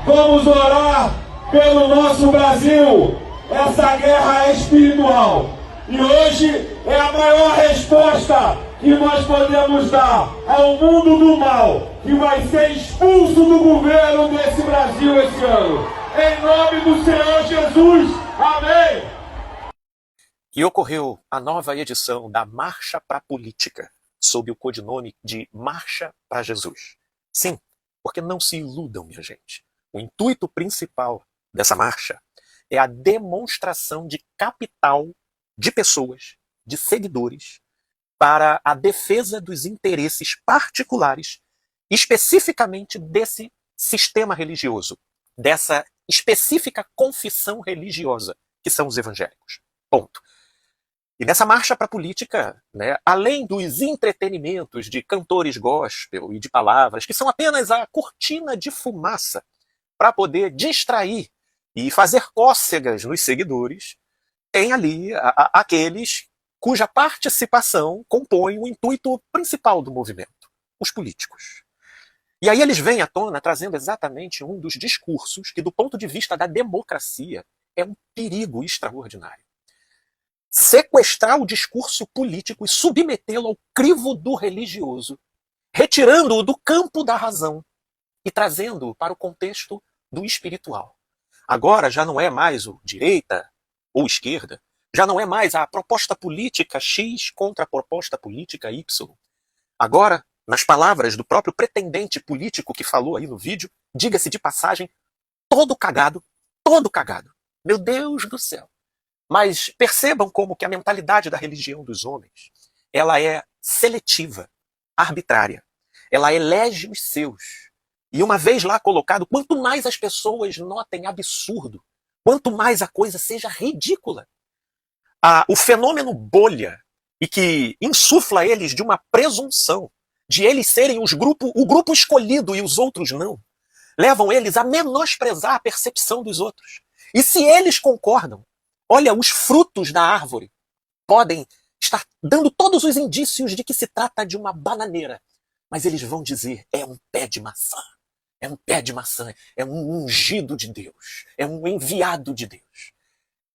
Vamos orar pelo nosso Brasil. Essa guerra é espiritual. E hoje é a maior resposta que nós podemos dar ao mundo do mal, que vai ser expulso do governo desse Brasil esse ano. Em nome do Senhor Jesus. Amém. E ocorreu a nova edição da Marcha para a Política, sob o codinome de Marcha para Jesus. Sim, porque não se iludam, minha gente. O intuito principal dessa marcha é a demonstração de capital de pessoas, de seguidores, para a defesa dos interesses particulares, especificamente desse sistema religioso, dessa específica confissão religiosa, que são os evangélicos. Ponto. E nessa marcha para a política, né, além dos entretenimentos de cantores gospel e de palavras, que são apenas a cortina de fumaça para poder distrair e fazer cócegas nos seguidores, tem ali aqueles cuja participação compõe o intuito principal do movimento, os políticos. E aí eles vêm à tona trazendo exatamente um dos discursos que, do ponto de vista da democracia, é um perigo extraordinário. Sequestrar o discurso político e submetê-lo ao crivo do religioso, retirando-o do campo da razão e trazendo-o para o contexto do espiritual. Agora já não é mais o direita ou esquerda, já não é mais a proposta política X contra a proposta política Y. Agora, nas palavras do próprio pretendente político que falou aí no vídeo, diga-se de passagem, todo cagado, todo cagado. Meu Deus do céu. Mas percebam como que a mentalidade da religião dos homens, ela é seletiva, arbitrária. Ela elege os seus. E uma vez lá colocado, quanto mais as pessoas notem absurdo, quanto mais a coisa seja ridícula, o fenômeno bolha, e que insufla eles de uma presunção, de eles serem o grupo escolhido e os outros não, levam eles a menosprezar a percepção dos outros. E se eles concordam, olha, os frutos da árvore podem estar dando todos os indícios de que se trata de uma bananeira. Mas eles vão dizer, é um pé de maçã. É um pé de maçã. É um ungido de Deus. É um enviado de Deus.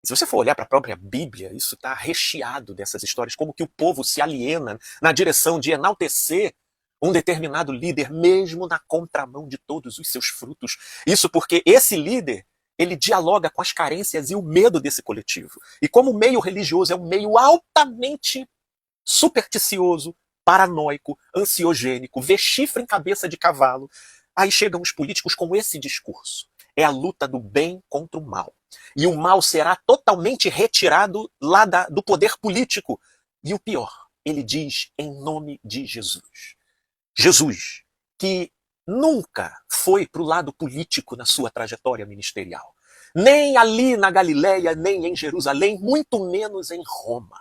E se você for olhar para a própria Bíblia, isso está recheado dessas histórias, como que o povo se aliena na direção de enaltecer um determinado líder, mesmo na contramão de todos os seus frutos. Isso porque esse líder, ele dialoga com as carências e o medo desse coletivo. E como o meio religioso é um meio altamente supersticioso, paranoico, ansiogênico, vê chifre em cabeça de cavalo, aí chegam os políticos com esse discurso. É a luta do bem contra o mal. E o mal será totalmente retirado lá do poder político. E o pior, ele diz em nome de Jesus. Jesus, que nunca foi para o lado político na sua trajetória ministerial. Nem ali na Galileia, nem em Jerusalém, muito menos em Roma.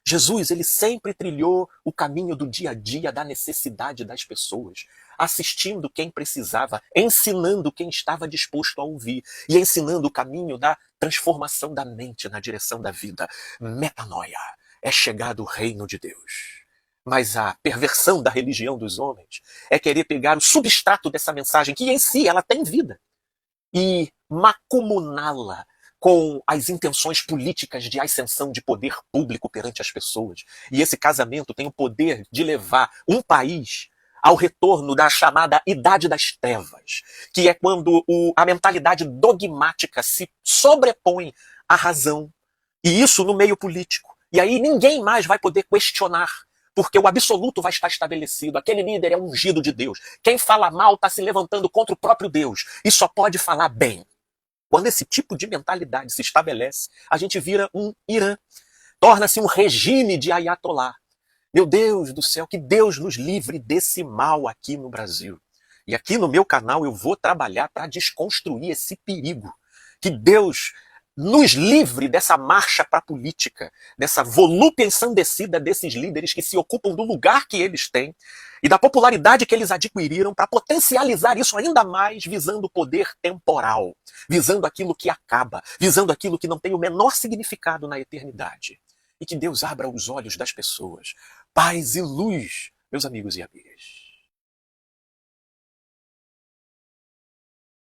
Jesus, ele sempre trilhou o caminho do dia a dia, da necessidade das pessoas, assistindo quem precisava, ensinando quem estava disposto a ouvir e ensinando o caminho da transformação da mente na direção da vida. Metanoia, é chegado o reino de Deus. Mas a perversão da religião dos homens é querer pegar o substrato dessa mensagem, que em si ela tem vida, e macumuná-la com as intenções políticas de ascensão de poder público perante as pessoas. E esse casamento tem o poder de levar um país ao retorno da chamada Idade das Trevas, que é quando a mentalidade dogmática se sobrepõe à razão, e isso no meio político. E aí ninguém mais vai poder questionar, porque o absoluto vai estar estabelecido. Aquele líder é ungido de Deus. Quem fala mal está se levantando contra o próprio Deus e só pode falar bem. Quando esse tipo de mentalidade se estabelece, a gente vira um Irã. Torna-se um regime de ayatollah. Meu Deus do céu, que Deus nos livre desse mal aqui no Brasil. E aqui no meu canal eu vou trabalhar para desconstruir esse perigo. Que Deus nos livre dessa marcha para a política, dessa volúpia ensandecida desses líderes que se ocupam do lugar que eles têm e da popularidade que eles adquiriram para potencializar isso ainda mais, visando o poder temporal, visando aquilo que acaba, visando aquilo que não tem o menor significado na eternidade. E que Deus abra os olhos das pessoas. Paz e luz, meus amigos e amigas.